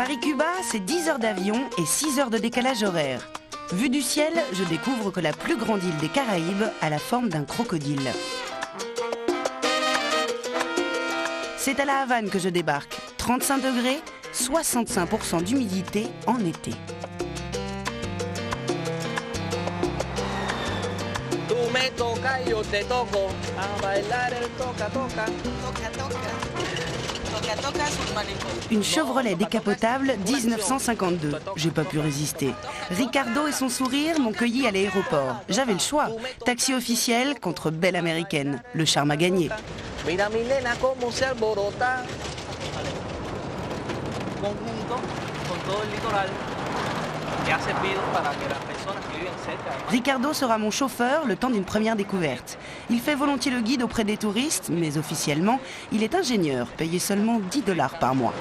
Paris-Cuba, c'est 10 heures d'avion et 6 heures de décalage horaire. Vu du ciel, je découvre que la plus grande île des Caraïbes a la forme d'un crocodile. C'est à La Havane que je débarque. 35 degrés, 65% d'humidité en été. Une Chevrolet décapotable 1952. J'ai pas pu résister. Ricardo et son sourire m'ont cueilli à l'aéroport. J'avais le choix. Taxi officiel contre belle américaine. Le charme a gagné. Ricardo sera mon chauffeur le temps d'une première découverte. Il fait volontiers le guide auprès des touristes, mais officiellement, il est ingénieur, payé seulement 10 $ par mois.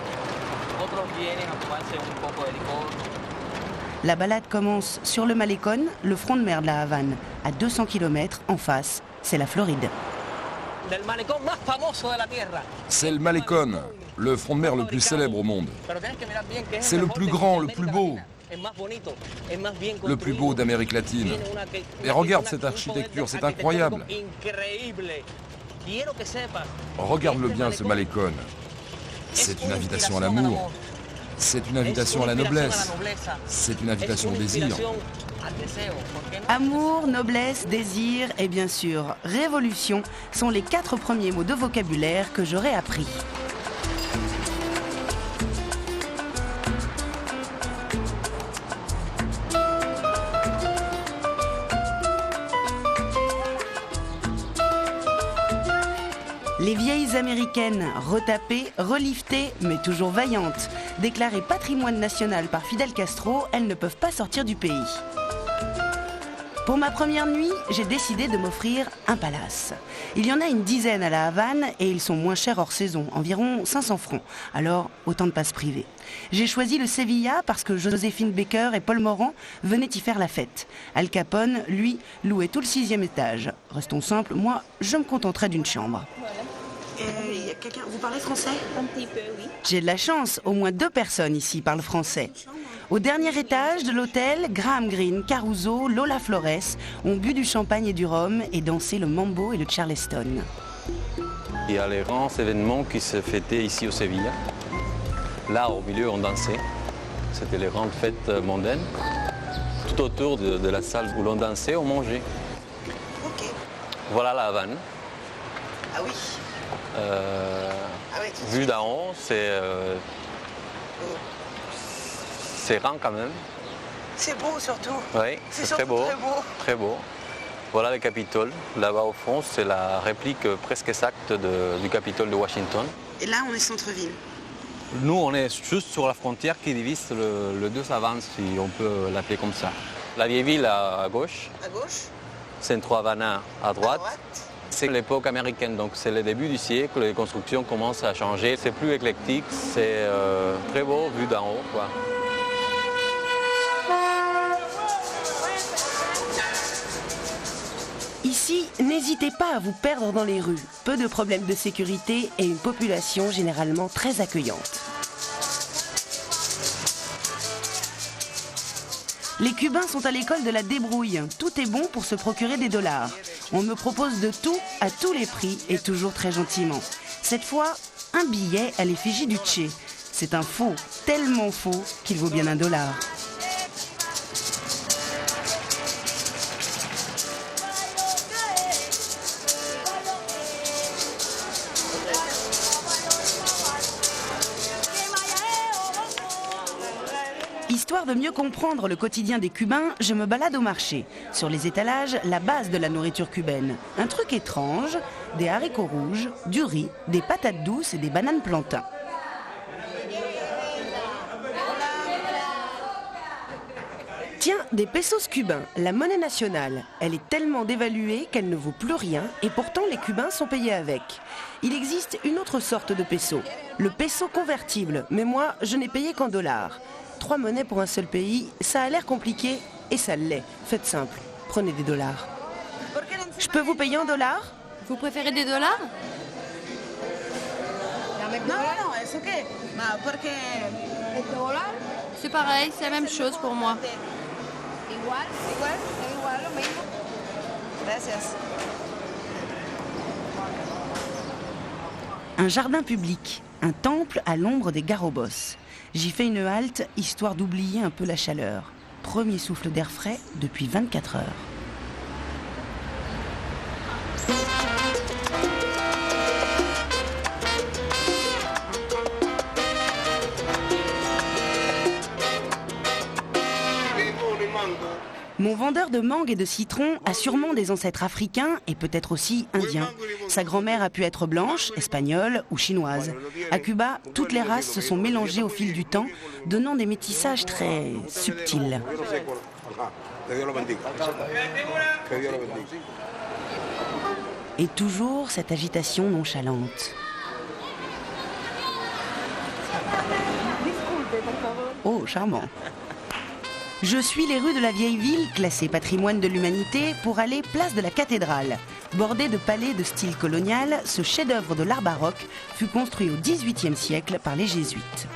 La balade commence sur le Malecón, le front de mer de La Havane. À 200 km en face, c'est la Floride. C'est le Malecón, le front de mer le plus célèbre au monde. C'est le plus grand, le plus beau. Le plus beau d'Amérique latine. Et regarde cette architecture, c'est incroyable. Regarde-le bien, ce Malecón. C'est une invitation à l'amour. C'est une invitation à la noblesse. C'est une invitation au désir. Amour, noblesse, désir et bien sûr révolution sont les 4 premiers mots de vocabulaire que j'aurais appris. Les vieilles américaines, retapées, reliftées, mais toujours vaillantes. Déclarées patrimoine national par Fidel Castro, elles ne peuvent pas sortir du pays. Pour ma première nuit, j'ai décidé de m'offrir un palace. Il y en a une dizaine à La Havane et ils sont moins chers hors saison, environ 500 francs. Alors, autant de passe privés. J'ai choisi le Sevilla parce que Joséphine Baker et Paul Morand venaient y faire la fête. Al Capone, lui, louait tout le 6e étage. Restons simples, moi, je me contenterai d'une chambre. Vous parlez français? Un petit peu, oui. J'ai de la chance, au moins 2 personnes ici parlent français. Au dernier étage de l'hôtel, Graham Greene, Caruso, Lola Flores ont bu du champagne et du rhum et dansé le mambo et le charleston. Il y a les grands événements qui se fêtaient ici au Sevilla. Là, au milieu, on dansait. C'était les grandes fêtes mondaines. Tout autour de la salle où l'on dansait, on mangeait. Ok. Voilà la Havane. Ah oui. Vu d'en haut, c'est rang quand même. C'est beau surtout. Oui, c'est très beau. Très beau. Voilà le Capitole. Là-bas au fond, c'est la réplique presque exacte du Capitole de Washington. Et là, on est centre-ville. Nous, on est juste sur la frontière qui divise le deux Havanes, si on peut l'appeler comme ça. La vieille ville à gauche. À gauche. Centro Havana à droite. C'est l'époque américaine, donc c'est le début du siècle, les constructions commencent à changer. C'est plus éclectique, c'est très beau vu d'en haut, quoi. Ici, n'hésitez pas à vous perdre dans les rues. Peu de problèmes de sécurité et une population généralement très accueillante. Les Cubains sont à l'école de la débrouille. Tout est bon pour se procurer des dollars. On me propose de tout, à tous les prix et toujours très gentiment. Cette fois, un billet à l'effigie du Che. C'est un faux, tellement faux qu'il vaut bien $1. Histoire de mieux comprendre le quotidien des Cubains, je me balade au marché. Sur les étalages, la base de la nourriture cubaine. Un truc étrange, des haricots rouges, du riz, des patates douces et des bananes plantains. Tiens, des pesos cubains, la monnaie nationale. Elle est tellement dévaluée qu'elle ne vaut plus rien et pourtant les Cubains sont payés avec. Il existe une autre sorte de peso, le peso convertible, mais moi je n'ai payé qu'en dollars. 3 monnaies pour un seul pays, ça a l'air compliqué et ça l'est. Faites simple, prenez des dollars. Je peux vous payer en dollars? Vous préférez des dollars? Non, C'est pareil, c'est la même chose pour moi. Un jardin public, un temple à l'ombre des Garobos. J'y fais une halte, histoire d'oublier un peu la chaleur. Premier souffle d'air frais depuis 24 heures. Mon vendeur de mangue et de citron a sûrement des ancêtres africains et peut-être aussi indiens. Sa grand-mère a pu être blanche, espagnole ou chinoise. À Cuba, toutes les races se sont mélangées au fil du temps, donnant des métissages très subtils. Et toujours cette agitation nonchalante. Oh, charmant. Je suis les rues de la vieille ville, classée patrimoine de l'humanité, pour aller place de la cathédrale. Bordé de palais de style colonial, ce chef-d'œuvre de l'art baroque fut construit au XVIIIe siècle par les jésuites.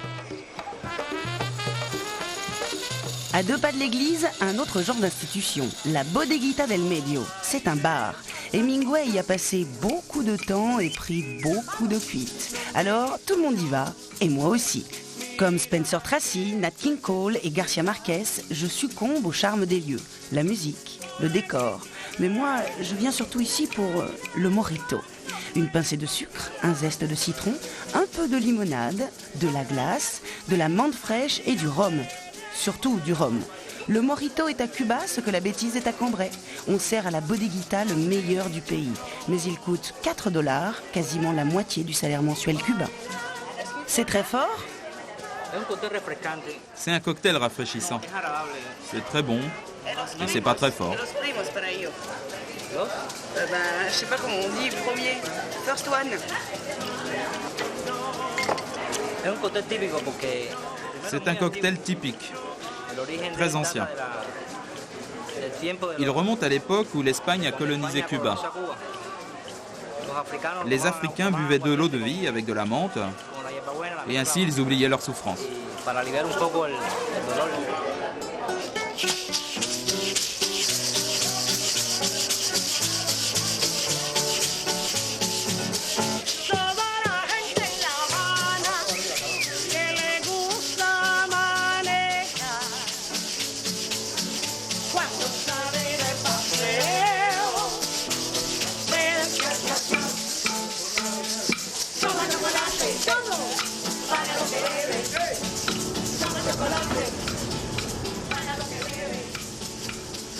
À 2 pas de l'église, un autre genre d'institution, la Bodeguita del Medio. C'est un bar. Hemingway y a passé beaucoup de temps et pris beaucoup de cuites. Alors, tout le monde y va, et moi aussi. Comme Spencer Tracy, Nat King Cole et Garcia Marquez, je succombe au charme des lieux, la musique, le décor. Mais moi, je viens surtout ici pour le mojito. Une pincée de sucre, un zeste de citron, un peu de limonade, de la glace, de la menthe fraîche et du rhum. Surtout du rhum. Le mojito est à Cuba ce que la bêtise est à Cambrai. On sert à la Bodeguita le meilleur du pays. Mais il coûte $4, quasiment la moitié du salaire mensuel cubain. C'est très fort ? C'est un cocktail rafraîchissant. C'est très bon, mais c'est pas très fort. Je sais pas comment on dit, premier. First one. C'est un cocktail typique, très ancien. Il remonte à l'époque où l'Espagne a colonisé Cuba. Les Africains buvaient de l'eau de vie avec de la menthe, et ainsi ils oubliaient leur souffrance.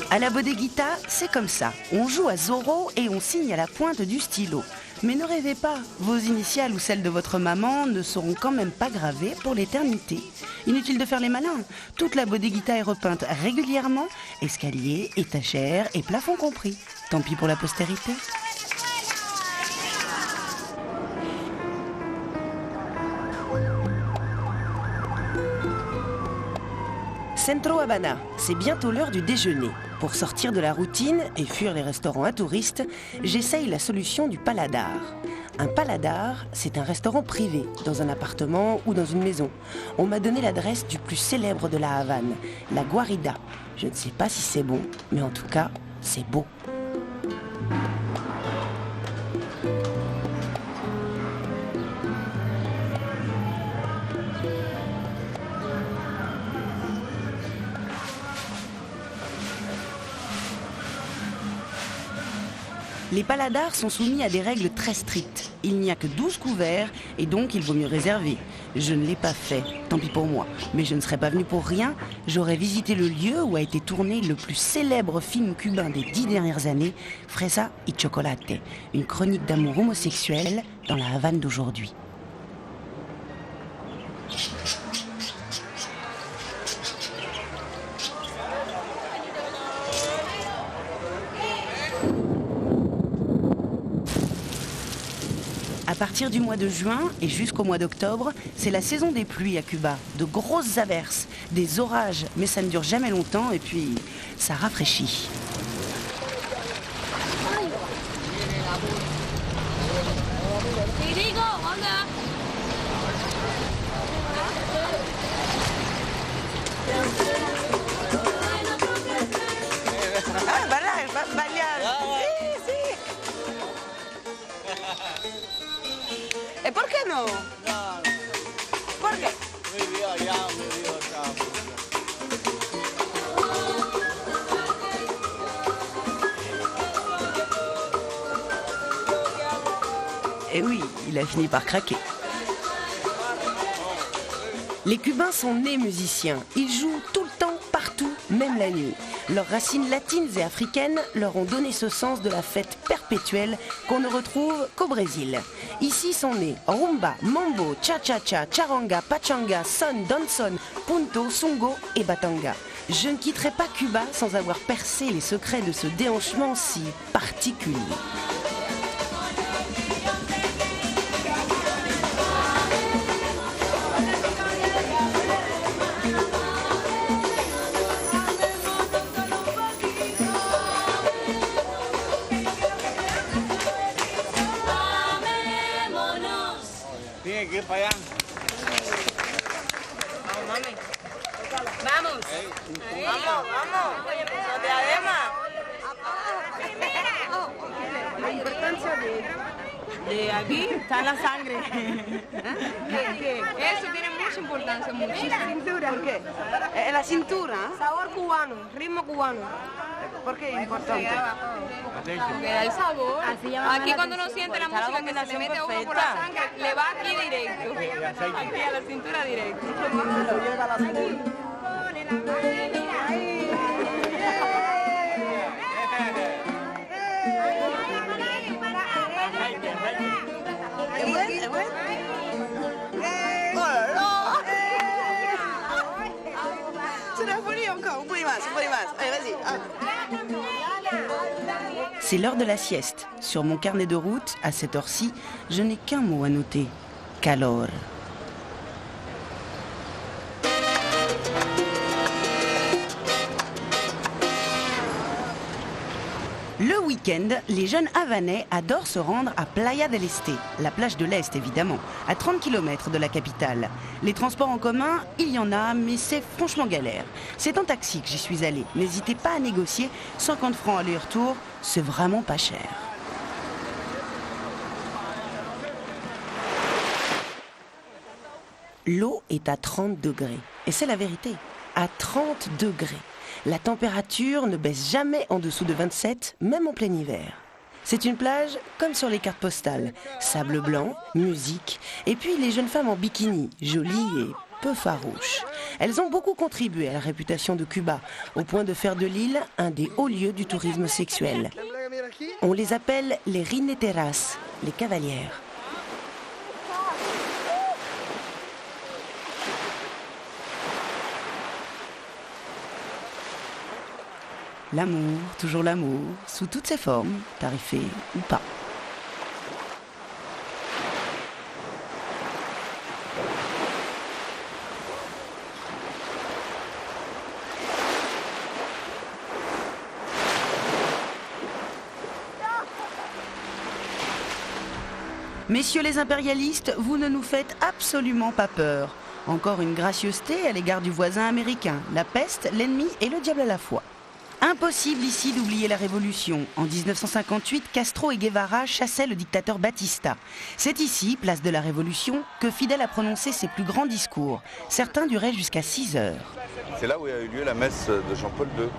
À la Bodeguita, c'est comme ça. On joue à Zorro et on signe à la pointe du stylo. Mais ne rêvez pas, vos initiales ou celles de votre maman ne seront quand même pas gravées pour l'éternité. Inutile de faire les malins. Toute la Bodeguita est repeinte régulièrement, escaliers, étagères et plafonds compris. Tant pis pour la postérité. Centro Habana, c'est bientôt l'heure du déjeuner. Pour sortir de la routine et fuir les restaurants à touristes, j'essaye la solution du paladar. Un paladar, c'est un restaurant privé, dans un appartement ou dans une maison. On m'a donné l'adresse du plus célèbre de la Havane, la Guarida. Je ne sais pas si c'est bon, mais en tout cas, c'est beau. Les paladars sont soumis à des règles très strictes. Il n'y a que 12 couverts et donc il vaut mieux réserver. Je ne l'ai pas fait, tant pis pour moi. Mais je ne serais pas venu pour rien. J'aurais visité le lieu où a été tourné le plus célèbre film cubain des 10 dernières années, Fresa y Chocolate, une chronique d'amour homosexuel dans la Havane d'aujourd'hui. À partir du mois de juin et jusqu'au mois d'octobre, c'est la saison des pluies à Cuba. De grosses averses, des orages, mais ça ne dure jamais longtemps et puis ça rafraîchit. Ah, bailar. Sí, sí. ¿Y por qué no? ¿Por qué? Et oui, il a fini par craquer. Les Cubains sont nés musiciens. Ils jouent tout le temps, partout, même la nuit. Leurs racines latines et africaines leur ont donné ce sens de la fête perpétuelle qu'on ne retrouve qu'au Brésil. Ici sont nés rumba, mambo, cha-cha-cha, charanga, pachanga, son, danson, punto, songo et batanga. Je ne quitterai pas Cuba sans avoir percé les secrets de ce déhanchement si particulier. Para allá. Vamos, mami. Vamos. Vamos. Oye, pues no te adema. La importancia de aquí está en la sangre. Eso tiene mucha importancia, muchísimo. Cintura. ¿Por qué? En la cintura. Sabor cubano, ritmo cubano. ¿Por qué es importante? Porque da el sabor. Aquí cuando uno siente la Está la música que se le combinación mete a uno por la perfecta. sangre, le va aquí directo. Aquí a la cintura directo. ¿Es bueno? C'est l'heure de la sieste. Sur mon carnet de route, à cette heure-ci, je n'ai qu'un mot à noter. Calor. Le week-end, les jeunes Havanais adorent se rendre à Playa del Este, la plage de l'Est évidemment, à 30 km de la capitale. Les transports en commun, il y en a, mais c'est franchement galère. C'est en taxi que j'y suis allée. N'hésitez pas à négocier, 50 francs aller-retour, c'est vraiment pas cher. L'eau est à 30 degrés, et c'est la vérité, à 30 degrés. La température ne baisse jamais en dessous de 27, même en plein hiver. C'est une plage comme sur les cartes postales. Sable blanc, musique, et puis les jeunes femmes en bikini, jolies et peu farouches. Elles ont beaucoup contribué à la réputation de Cuba, au point de faire de l'île un des hauts lieux du tourisme sexuel. On les appelle les rineteras, les cavalières. L'amour, toujours l'amour, sous toutes ses formes, tarifé ou pas. Messieurs les impérialistes, vous ne nous faites absolument pas peur. Encore une gracieuseté à l'égard du voisin américain, la peste, l'ennemi et le diable à la fois. Impossible ici d'oublier la révolution. En 1958, Castro et Guevara chassaient le dictateur Batista. C'est ici, place de la Révolution, que Fidel a prononcé ses plus grands discours. Certains duraient jusqu'à 6 heures. C'est là où a eu lieu la messe de Jean-Paul II.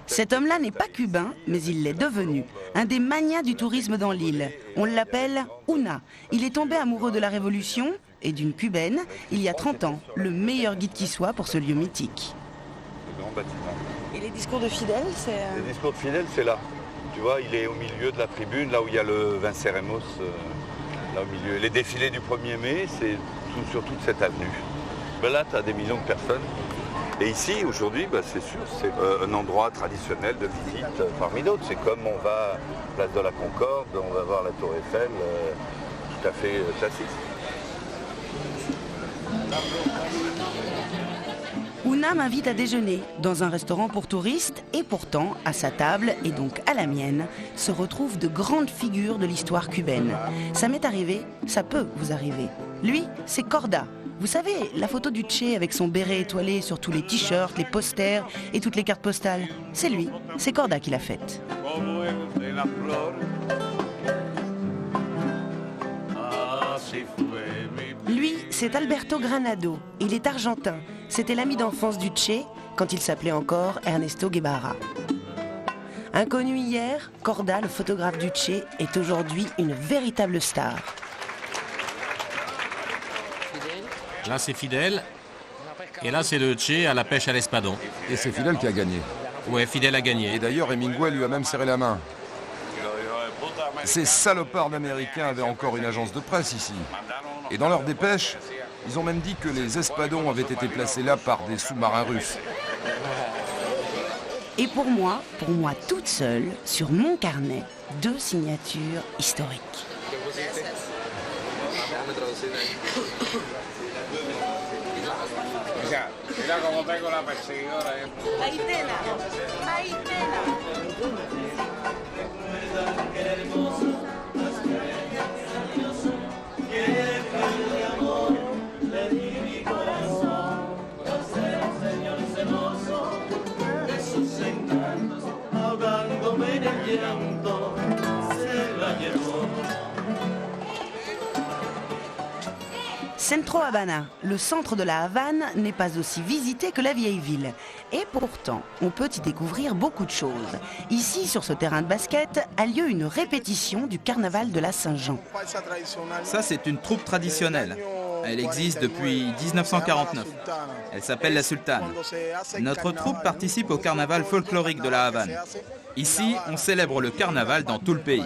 Cet homme-là n'est pas cubain, mais il l'est devenu. Un des magnats du tourisme dans l'île. On l'appelle Una. Il est tombé amoureux de la Révolution et d'une cubaine il y a 30 ans. Le meilleur guide qui soit pour ce lieu mythique. Le grand bâtiment. Et les discours de Fidel, c'est... Les discours de Fidel, c'est là. Tu vois, il est au milieu de la tribune, là où il y a le Venceremos, là au milieu. Les défilés du 1er mai, c'est sur toute cette avenue. Ben là, tu as des millions de personnes. Et ici, aujourd'hui, c'est sûr, c'est un endroit traditionnel de visite parmi d'autres. C'est comme on va à la place de la Concorde, on va voir la Tour Eiffel, tout à fait classique. Una m'invite à déjeuner dans un restaurant pour touristes et pourtant, à sa table et donc à la mienne, se retrouvent de grandes figures de l'histoire cubaine. Ça m'est arrivé, ça peut vous arriver. Lui, c'est Corda. Vous savez, la photo du Che avec son béret étoilé sur tous les t-shirts, les posters et toutes les cartes postales. C'est lui, c'est Corda qui l'a faite. Lui, c'est Alberto Granado. Il est argentin. C'était l'ami d'enfance du Che quand il s'appelait encore Ernesto Guevara. Inconnu hier, Corda, le photographe du Che, est aujourd'hui une véritable star. Là, c'est Fidel. Et là, c'est le Che à la pêche à l'espadon. Et c'est Fidel qui a gagné. Ouais, Fidel a gagné. Et d'ailleurs, Hemingway lui a même serré la main. Ces salopards d'Américains avaient encore une agence de presse ici. Et dans leur dépêche, ils ont même dit que les espadons avaient été placés là par des sous-marins russes. Et pour moi toute seule, sur mon carnet, 2 signatures historiques. Centro Habana, le centre de la Havane, n'est pas aussi visité que la vieille ville. Et pourtant, on peut y découvrir beaucoup de choses. Ici, sur ce terrain de basket, a lieu une répétition du carnaval de la Saint-Jean. Ça, c'est une troupe traditionnelle. Elle existe depuis 1949. Elle s'appelle la Sultane. Notre troupe participe au carnaval folklorique de la Havane. Ici, on célèbre le carnaval dans tout le pays.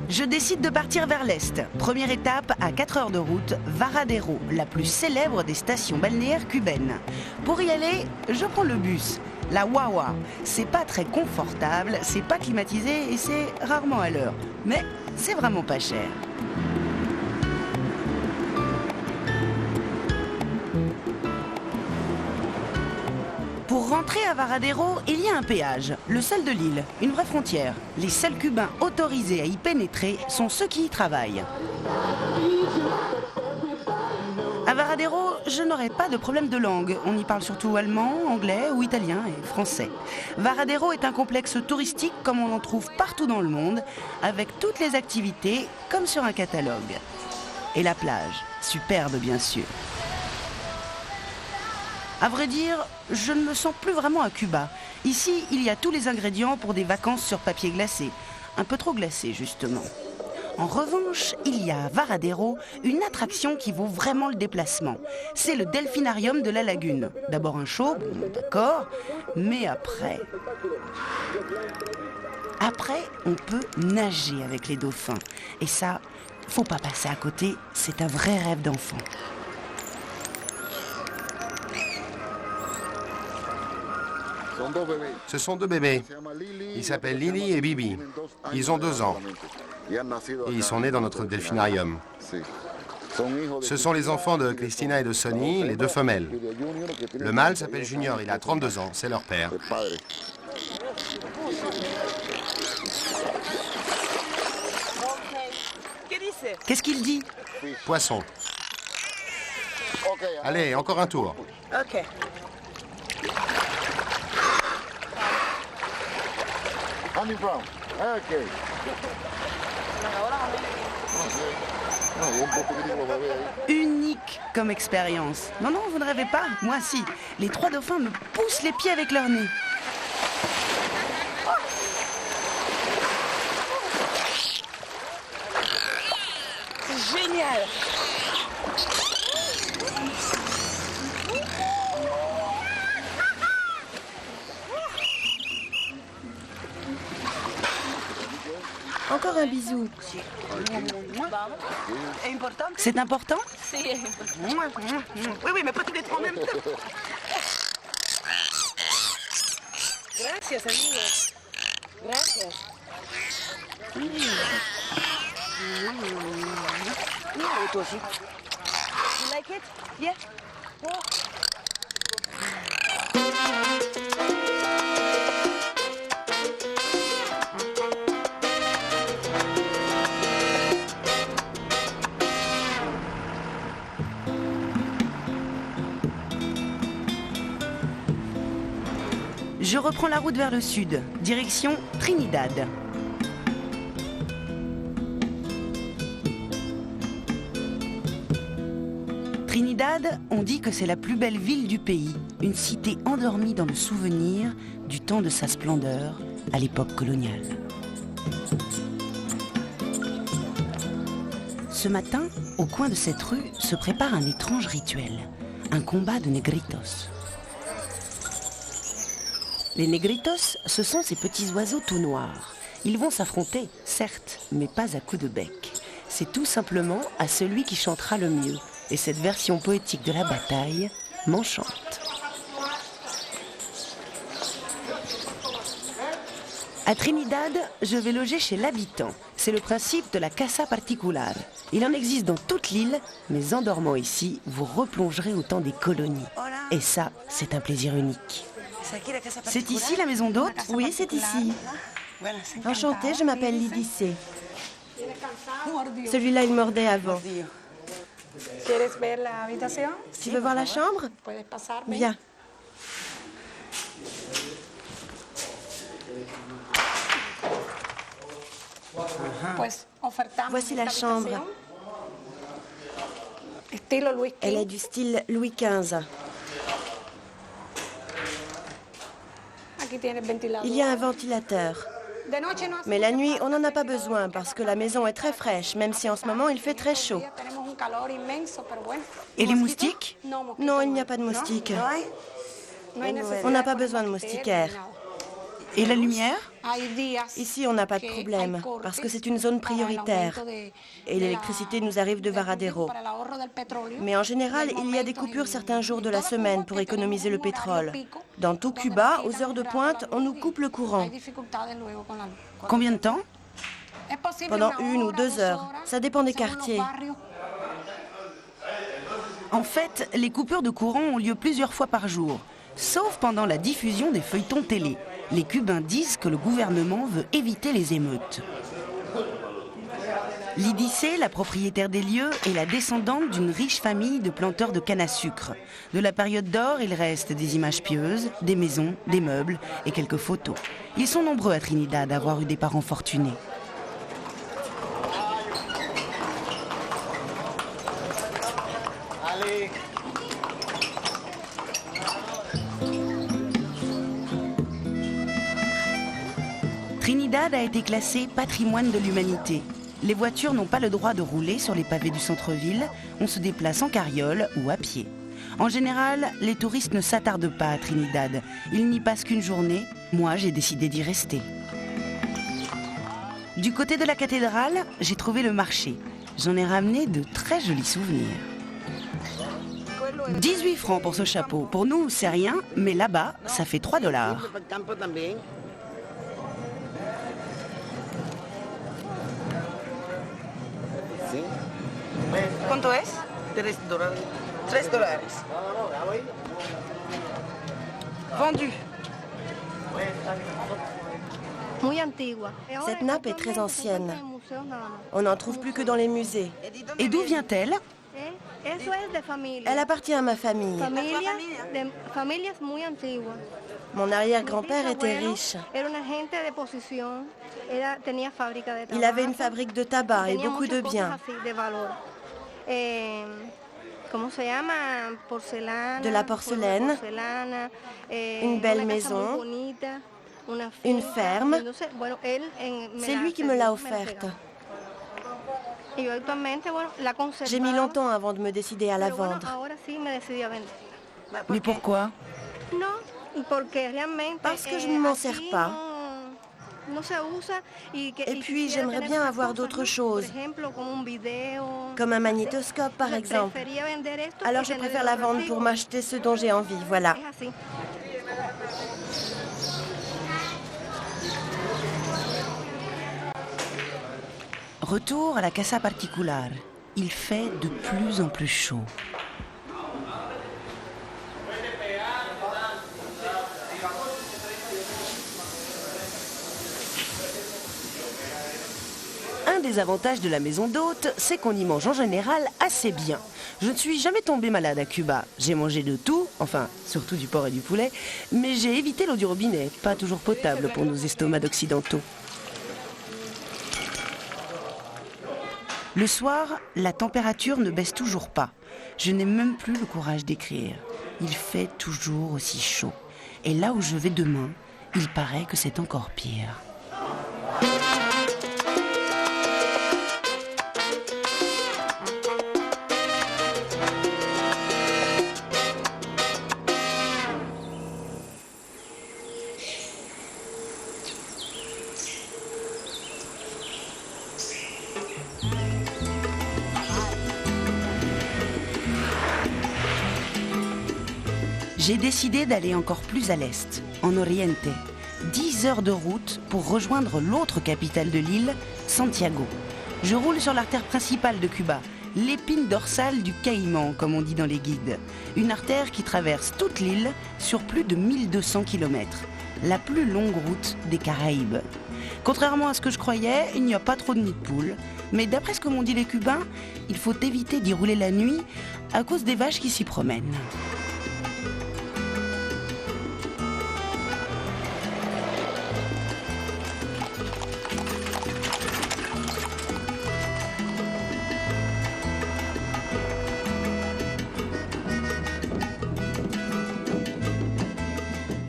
Je décide de partir vers l'est. Première étape, à 4 heures de route, Varadero, la plus célèbre des stations balnéaires cubaines. Pour y aller, je prends le bus, la Wawa. C'est pas très confortable, c'est pas climatisé et c'est rarement à l'heure. Mais c'est vraiment pas cher. Pour rentrer à Varadero, il y a un péage, le seul de l'île, une vraie frontière. Les seuls Cubains autorisés à y pénétrer sont ceux qui y travaillent. À Varadero, je n'aurai pas de problème de langue. On y parle surtout allemand, anglais ou italien et français. Varadero est un complexe touristique comme on en trouve partout dans le monde, avec toutes les activités comme sur un catalogue. Et la plage, superbe bien sûr. À vrai dire, je ne me sens plus vraiment à Cuba. Ici, il y a tous les ingrédients pour des vacances sur papier glacé. Un peu trop glacé, justement. En revanche, il y a à Varadero une attraction qui vaut vraiment le déplacement. C'est le delphinarium de la lagune. D'abord un show, bon, d'accord, mais après, on peut nager avec les dauphins. Et ça, faut pas passer à côté, c'est un vrai rêve d'enfant. Ce sont 2 bébés. Ils s'appellent Lily et Bibi. Ils ont 2 ans. Et ils sont nés dans notre delphinarium. Ce sont les enfants de Christina et de Sonny, les 2 femelles. Le mâle s'appelle Junior, il a 32 ans, c'est leur père. Qu'est-ce qu'il dit ? Poisson. Allez, encore un tour. Ok. Unique comme expérience. Non, non, vous ne rêvez pas. Moi, si. Les 3 dauphins me poussent les pieds avec leur nez. C'est génial. Encore un bisou. C'est important? Oui, mais pas tous les 3 en même temps. Gracias, amigos. Gracias. Toi aussi. You like it? Yeah. Oh. Je reprends la route vers le sud, direction Trinidad. Trinidad, on dit que c'est la plus belle ville du pays, une cité endormie dans le souvenir du temps de sa splendeur à l'époque coloniale. Ce matin, au coin de cette rue, se prépare un étrange rituel, un combat de negritos. Les negritos, ce sont ces petits oiseaux tout noirs. Ils vont s'affronter, certes, mais pas à coups de bec. C'est tout simplement à celui qui chantera le mieux. Et cette version poétique de la bataille m'enchante. À Trinidad, je vais loger chez l'habitant. C'est le principe de la casa particular. Il en existe dans toute l'île, mais en dormant ici, vous replongerez au temps des colonies. Et ça, c'est un plaisir unique. C'est ici la maison d'hôte? Oui, c'est ici. Enchantée, je m'appelle Lidicé. Celui-là, il mordait avant. Tu veux voir la chambre? Viens. Voici la chambre. Elle est du style Louis XV. Il y a un ventilateur. Mais la nuit, on n'en a pas besoin parce que la maison est très fraîche, même si en ce moment il fait très chaud. Et les moustiques? Non, il n'y a pas de moustiques. On n'a pas besoin de moustiquaires. Et la lumière? Ici, on n'a pas de problème parce que c'est une zone prioritaire. Et l'électricité nous arrive de Varadero. Mais en général, il y a des coupures certains jours de la semaine pour économiser le pétrole. Dans tout Cuba, aux heures de pointe, on nous coupe le courant. Combien de temps? Pendant 1 ou 2 heures. Ça dépend des quartiers. En fait, les coupures de courant ont lieu plusieurs fois par jour, sauf pendant la diffusion des feuilletons télé. Les Cubains disent que le gouvernement veut éviter les émeutes. Lidicé, la propriétaire des lieux, est la descendante d'une riche famille de planteurs de canne à sucre. De la période d'or, il reste des images pieuses, des maisons, des meubles et quelques photos. Ils sont nombreux à Trinidad à avoir eu des parents fortunés. Trinidad a été classé patrimoine de l'humanité. Les voitures n'ont pas le droit de rouler sur les pavés du centre-ville, on se déplace en carriole ou à pied. En général, les touristes ne s'attardent pas à Trinidad. Ils n'y passent qu'une journée. Moi, j'ai décidé d'y rester. Du côté de la cathédrale, j'ai trouvé le marché. J'en ai ramené de très jolis souvenirs. 18 francs pour ce chapeau. Pour nous, c'est rien, mais là-bas, ça fait 3 $. ¿Cuánto es? $3. $3. Vendu. Cette nappe est très ancienne. On n'en trouve plus que dans les musées. Et d'où vient-elle? Elle appartient à ma famille. Mon arrière-grand-père était riche. Il avait une fabrique de tabac et beaucoup de biens. De la porcelaine, une belle maison, une ferme. C'est lui qui me l'a offerte. J'ai mis longtemps avant de me décider à la vendre. Mais pourquoi? Parce que je ne m'en sers pas. Et puis j'aimerais bien avoir d'autres choses, comme un magnétoscope par exemple. Alors je préfère la vendre pour m'acheter ce dont j'ai envie, voilà. Retour à la Casa Particular. Il fait de plus en plus chaud. Un des avantages de la maison d'hôte, c'est qu'on y mange en général assez bien. Je ne suis jamais tombée malade à Cuba. J'ai mangé de tout, enfin, surtout du porc et du poulet, mais j'ai évité l'eau du robinet, pas toujours potable pour nos estomacs occidentaux. Le soir, la température ne baisse toujours pas. Je n'ai même plus le courage d'écrire. Il fait toujours aussi chaud. Et là où je vais demain, il paraît que c'est encore pire. J'ai décidé d'aller encore plus à l'est, en Oriente. 10 heures de route pour rejoindre l'autre capitale de l'île, Santiago. Je roule sur l'artère principale de Cuba, l'épine dorsale du Caïman, comme on dit dans les guides. Une artère qui traverse toute l'île sur plus de 1200 km. La plus longue route des Caraïbes. Contrairement à ce que je croyais, il n'y a pas trop de nids de poules. Mais d'après ce que m'ont dit les Cubains, il faut éviter d'y rouler la nuit à cause des vaches qui s'y promènent.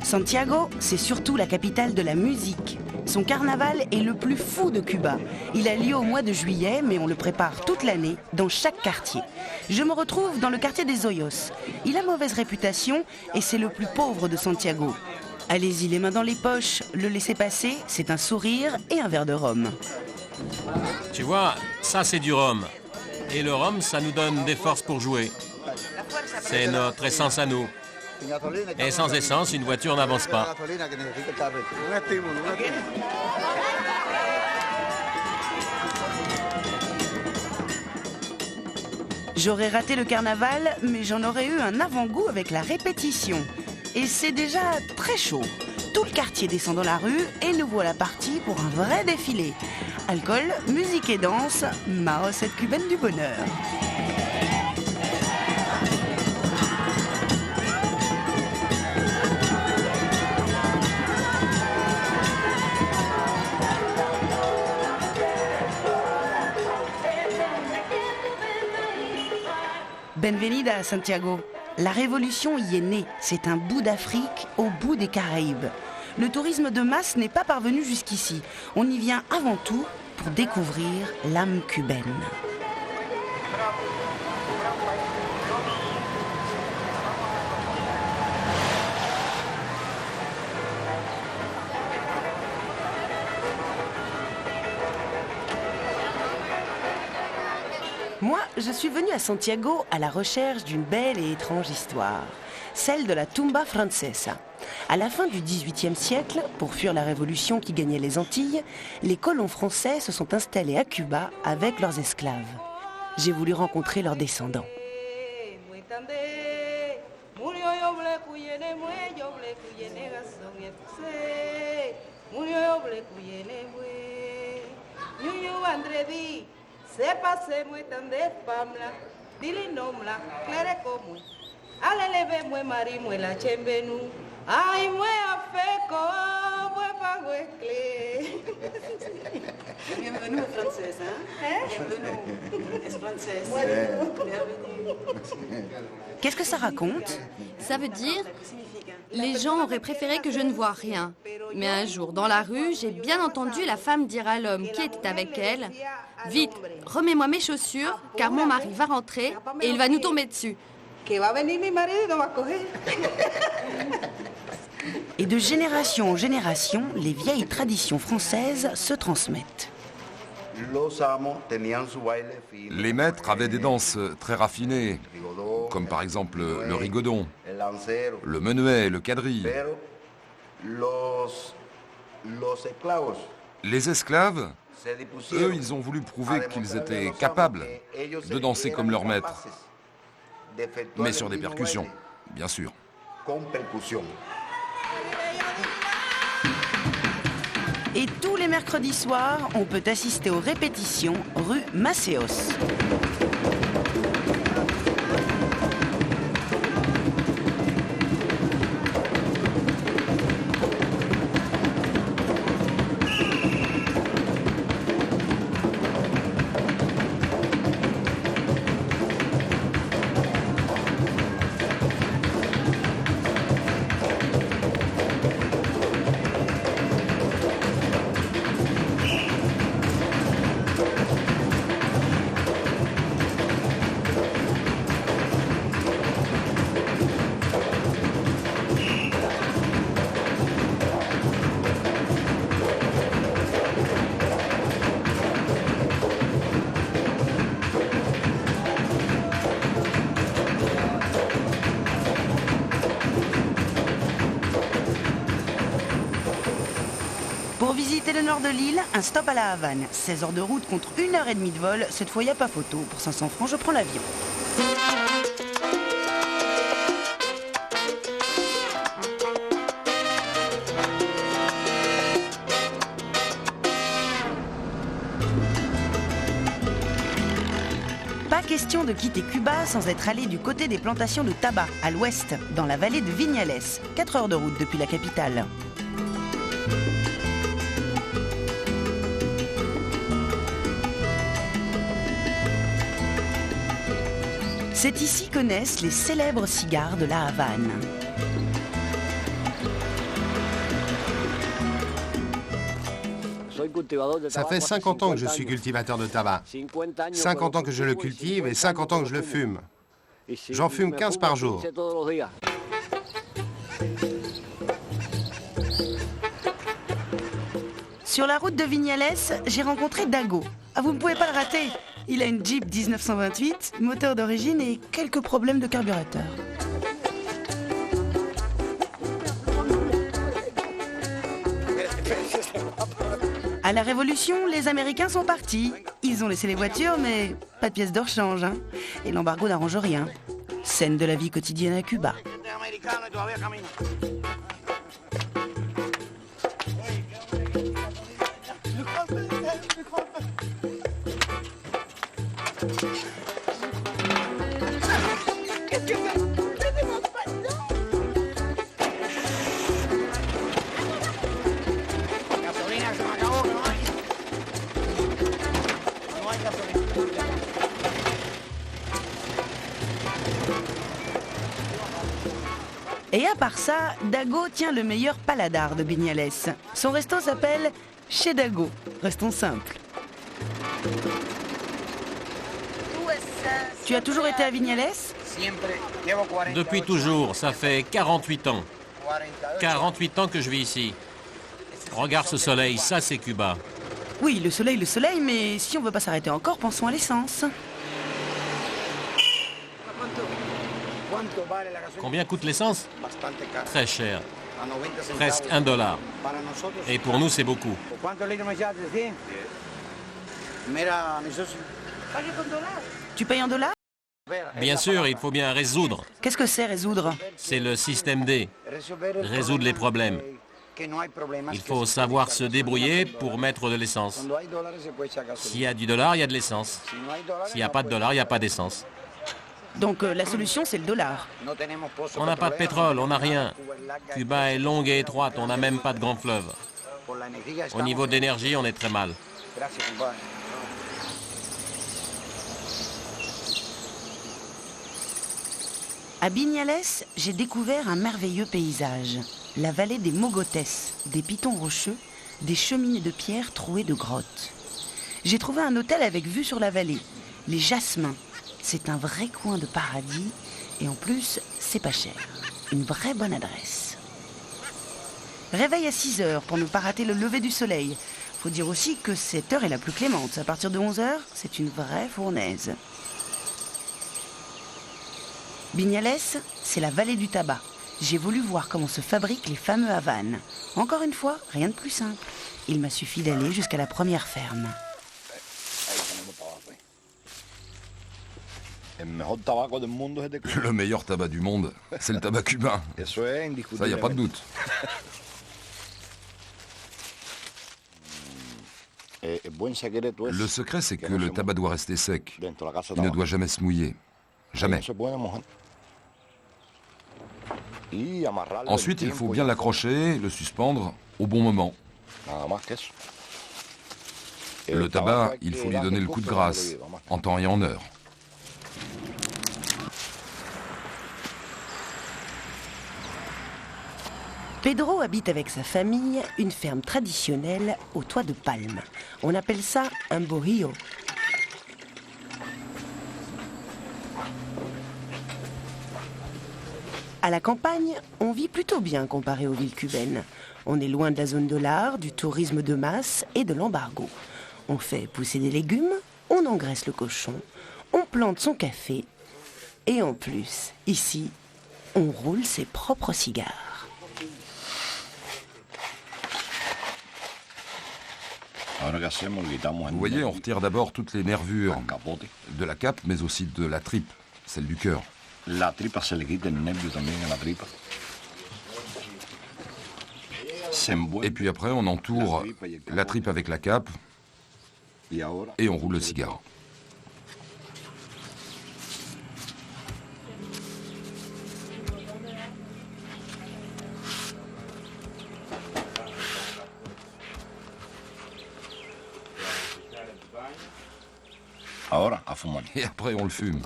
Santiago, c'est surtout la capitale de la musique. Son carnaval est le plus fou de Cuba. Il a lieu au mois de juillet, mais on le prépare toute l'année, dans chaque quartier. Je me retrouve dans le quartier des Hoyos. Il a mauvaise réputation et c'est le plus pauvre de Santiago. Allez-y les mains dans les poches, le laisser-passer, c'est un sourire et un verre de rhum. Tu vois, ça c'est du rhum. Et le rhum, ça nous donne des forces pour jouer. C'est notre essence à nous. Et sans essence, une voiture n'avance pas. J'aurais raté le carnaval, mais j'en aurais eu un avant-goût avec la répétition. Et c'est déjà très chaud. Tout le quartier descend dans la rue et nous voilà partis pour un vrai défilé. Alcool, musique et danse, ma recette cubaine du bonheur. Bienvenida à Santiago. La révolution y est née. C'est un bout d'Afrique au bout des Caraïbes. Le tourisme de masse n'est pas parvenu jusqu'ici. On y vient avant tout pour découvrir l'âme cubaine. Moi, je suis venue à Santiago à la recherche d'une belle et étrange histoire, celle de la tumba francesa. À la fin du XVIIIe siècle, pour fuir la révolution qui gagnait les Antilles, les colons français se sont installés à Cuba avec leurs esclaves. J'ai voulu rencontrer leurs descendants. Bienvenue française, hein? Bienvenue, française. Qu'est-ce que ça raconte? Ça veut dire, les gens auraient préféré que je ne voie rien. Mais un jour, dans la rue, j'ai bien entendu la femme dire à l'homme qui était avec elle, « Vite, remets-moi mes chaussures, car mon mari va rentrer et il va nous tomber dessus. » Et de génération en génération, les vieilles traditions françaises se transmettent. Les maîtres avaient des danses très raffinées, comme par exemple le rigodon, le menuet, le quadrille. Les esclaves, eux, ils ont voulu prouver qu'ils étaient capables de danser comme leurs maîtres, mais sur des percussions, bien sûr. Et tous les mercredis soirs, on peut assister aux répétitions rue Macéos. Pour visiter le nord de l'île, un stop à La Havane. 16 heures de route contre 1h30 de vol. Cette fois, il n'y a pas photo. Pour 500 francs, je prends l'avion. Pas question de quitter Cuba sans être allé du côté des plantations de tabac, à l'ouest, dans la vallée de Viñales. 4 heures de route depuis la capitale. C'est ici que naissent les célèbres cigares de La Havane. Ça fait 50 ans que je suis cultivateur de tabac. 50 ans que je le cultive et 50 ans que je le fume. J'en fume 15 par jour. Sur la route de Viñales, j'ai rencontré Dago. Ah, vous ne pouvez pas le rater. Il a une Jeep 1928, moteur d'origine et quelques problèmes de carburateur. À la Révolution, les Américains sont partis. Ils ont laissé les voitures, mais pas de pièces de rechange. Hein. Et l'embargo n'arrange rien. Scène de la vie quotidienne à Cuba. Et à part ça, Dago tient le meilleur paladar de Viñales. Son resto s'appelle Chez Dago. Restons simples. Tu as toujours été à Viñales? Depuis toujours, ça fait 48 ans. 48 ans que je vis ici. Regarde ce soleil, ça c'est Cuba. Oui, le soleil, mais si on veut pas s'arrêter encore, pensons à l'essence. Combien coûte l'essence? Très cher. Presque $1. Et pour nous, c'est beaucoup. Tu payes en dollars? Bien sûr, il faut bien résoudre. Qu'est-ce que c'est résoudre? C'est le système D. Résoudre les problèmes. Il faut savoir se débrouiller pour mettre de l'essence. S'il y a du dollar, il y a de l'essence. S'il n'y a pas de dollar, il n'y a pas d'essence. Donc la solution, c'est le dollar. On n'a pas de pétrole, on n'a rien. Cuba est longue et étroite, on n'a même pas de grand fleuve. Au niveau de l'énergie, on est très mal. À Viñales, j'ai découvert un merveilleux paysage. La vallée des Mogotes, des pitons rocheux, des cheminées de pierre trouées de grottes. J'ai trouvé un hôtel avec vue sur la vallée, les Jasmins. C'est un vrai coin de paradis et en plus, c'est pas cher. Une vraie bonne adresse. Réveil à 6 heures pour ne pas rater le lever du soleil. Faut dire aussi que cette heure est la plus clémente. À partir de 11 heures, c'est une vraie fournaise. Viñales, c'est la vallée du tabac. J'ai voulu voir comment se fabriquent les fameux Havanes. Encore une fois, rien de plus simple. Il m'a suffi d'aller jusqu'à la première ferme. Le meilleur tabac du monde, c'est le tabac cubain. Ça, y a pas de doute. Le secret, c'est que le tabac doit rester sec. Il ne doit jamais se mouiller. Jamais. Ensuite, il faut bien l'accrocher, le suspendre au bon moment. Le tabac, il faut lui donner le coup de grâce, en temps et en heure. Pedro habite avec sa famille une ferme traditionnelle au toit de palme. On appelle ça un bohío. À la campagne, on vit plutôt bien comparé aux villes cubaines. On est loin de la zone dollar, du tourisme de masse et de l'embargo. On fait pousser des légumes, on engraisse le cochon, on plante son café. Et en plus, ici, on roule ses propres cigares. Vous voyez, on retire d'abord toutes les nervures de la cape, mais aussi de la tripe, celle du cœur. Et puis après, on entoure la tripe avec la cape et on roule le cigare. Et après, on le fume.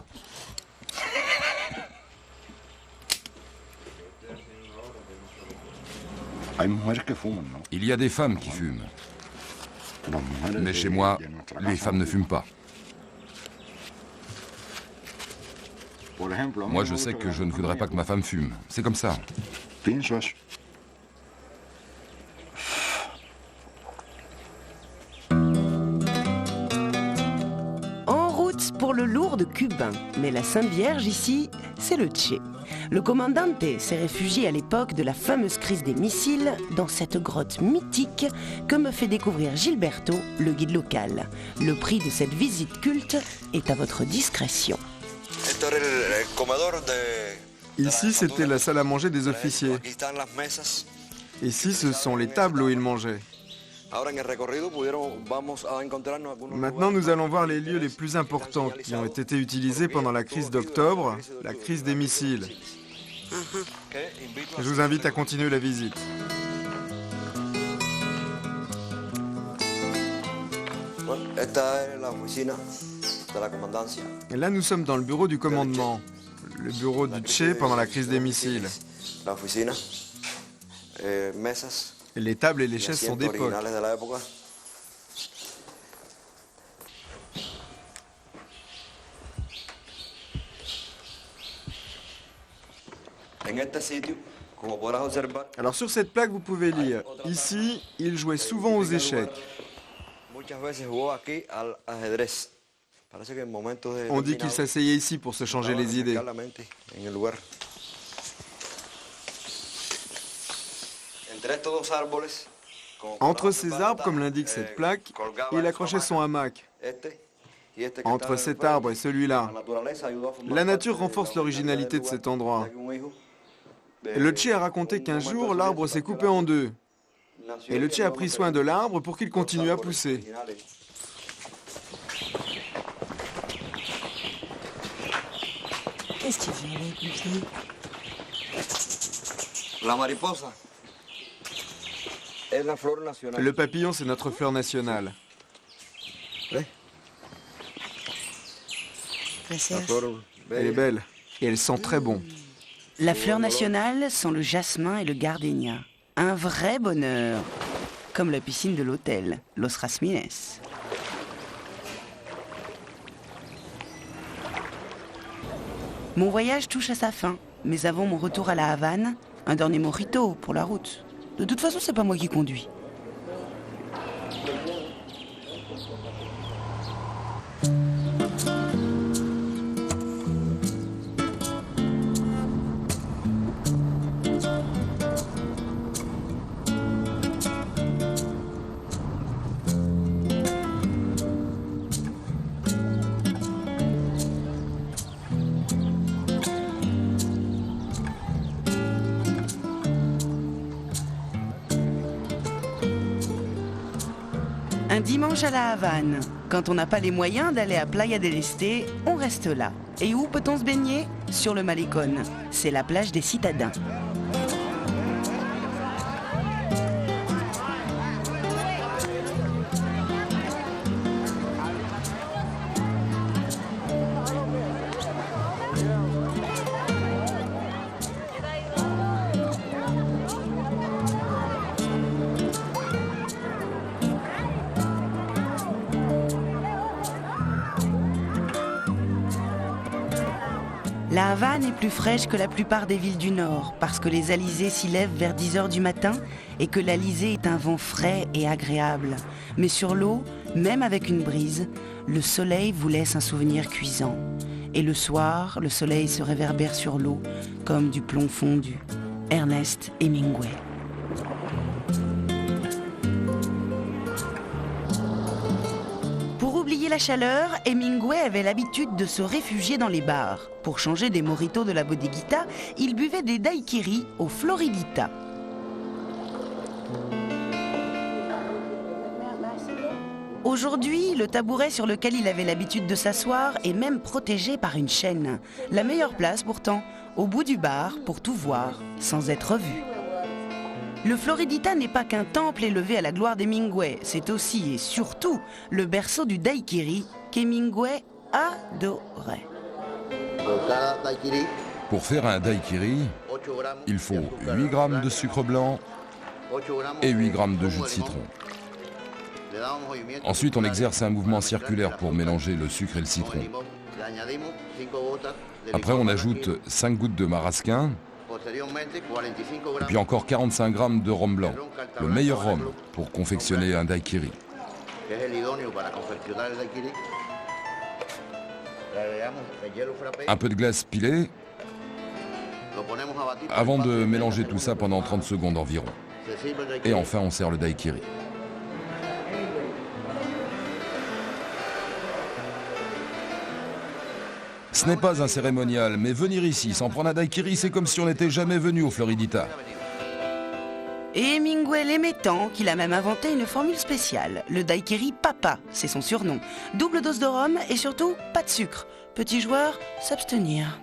Il y a des femmes qui fument. Mais chez moi, les femmes ne fument pas. Moi, je sais que je ne voudrais pas que ma femme fume. C'est comme ça. Pour le lourd de cubain, mais la Sainte Vierge ici, c'est le Che. Le commandante s'est réfugié à l'époque de la fameuse crise des missiles dans cette grotte mythique que me fait découvrir Gilberto, le guide local. Le prix de cette visite culte est à votre discrétion. Ici, c'était la salle à manger des officiers. Ici, ce sont les tables où ils mangeaient. Maintenant, nous allons voir les lieux les plus importants qui ont été utilisés pendant la crise d'octobre, la crise des missiles. Je vous invite à continuer la visite. Et là, nous sommes dans le bureau du commandement, le bureau du Che pendant la crise des missiles. Les tables et les chaises sont d'époque. Alors sur cette plaque, vous pouvez lire, ici, il jouait souvent aux échecs. On dit qu'il s'asseyait ici pour se changer les idées. Entre ces arbres, comme l'indique cette plaque, il accrochait son hamac. Entre cet arbre et celui-là, la nature renforce l'originalité de cet endroit. Le Che a raconté qu'un jour, l'arbre s'est coupé en deux. Et le Che a pris soin de l'arbre pour qu'il continue à pousser. Qu'est-ce qu'il fait, les petits? Le papillon, c'est notre fleur nationale. Elle est belle et elle sent très bon. La fleur nationale sont le jasmin et le gardénia. Un vrai bonheur. Comme la piscine de l'hôtel, Los Rasmines. Mon voyage touche à sa fin, mais avant mon retour à la Havane, un dernier mojito pour la route. De toute façon, c'est pas moi qui conduis. Un dimanche à la Havane, quand on n'a pas les moyens d'aller à Playa del Este, on reste là. Et où peut-on se baigner? Sur le Malecón. C'est la plage des citadins. La Havane est plus fraîche que la plupart des villes du Nord parce que les alizés s'y lèvent vers 10 h du matin et que l'alizé est un vent frais et agréable. Mais sur l'eau, même avec une brise, le soleil vous laisse un souvenir cuisant. Et le soir, le soleil se réverbère sur l'eau comme du plomb fondu. Ernest Hemingway. Pour oublier la chaleur, Hemingway avait l'habitude de se réfugier dans les bars. Pour changer des mojitos de la bodeguita, il buvait des daiquiris au Floridita. Aujourd'hui, le tabouret sur lequel il avait l'habitude de s'asseoir est même protégé par une chaîne. La meilleure place pourtant, au bout du bar, pour tout voir, sans être vu. Le Floridita n'est pas qu'un temple élevé à la gloire d'Hemingway, c'est aussi et surtout le berceau du daiquiri qu'Hemingway adorait. Pour faire un daiquiri, il faut 8 grammes de sucre blanc et 8 grammes de jus de citron. Ensuite, on exerce un mouvement circulaire pour mélanger le sucre et le citron. Après, on ajoute 5 gouttes de marasquin, et puis encore 45 grammes de rhum blanc, le meilleur rhum pour confectionner un daiquiri. Un peu de glace pilée, avant de mélanger tout ça pendant 30 secondes environ. Et enfin, on sert le daiquiri. Ce n'est pas un cérémonial, mais venir ici sans prendre un daiquiri, c'est comme si on n'était jamais venu au Floridita. Et Hemingway l'aimait tant qu'il a même inventé une formule spéciale. Le daiquiri papa, c'est son surnom. Double dose de rhum et surtout pas de sucre. Petit joueur, s'abstenir.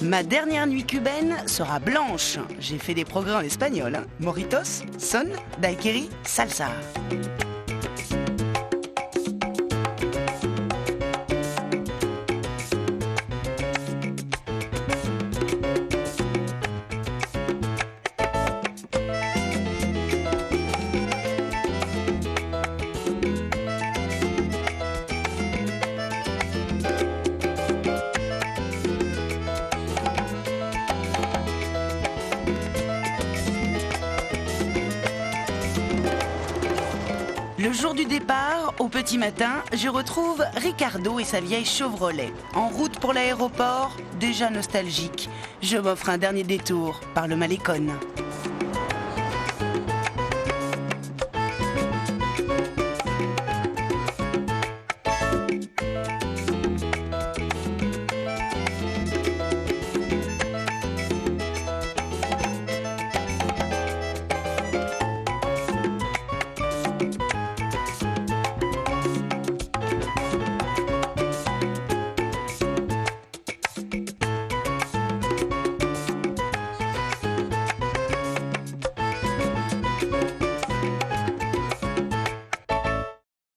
Ma dernière nuit cubaine sera blanche. J'ai fait des progrès en espagnol. Mojitos, son, daiquiri, salsa. Le jour du départ, au petit matin, je retrouve Ricardo et sa vieille Chevrolet. En route pour l'aéroport, déjà nostalgique, je m'offre un dernier détour par le Malecón.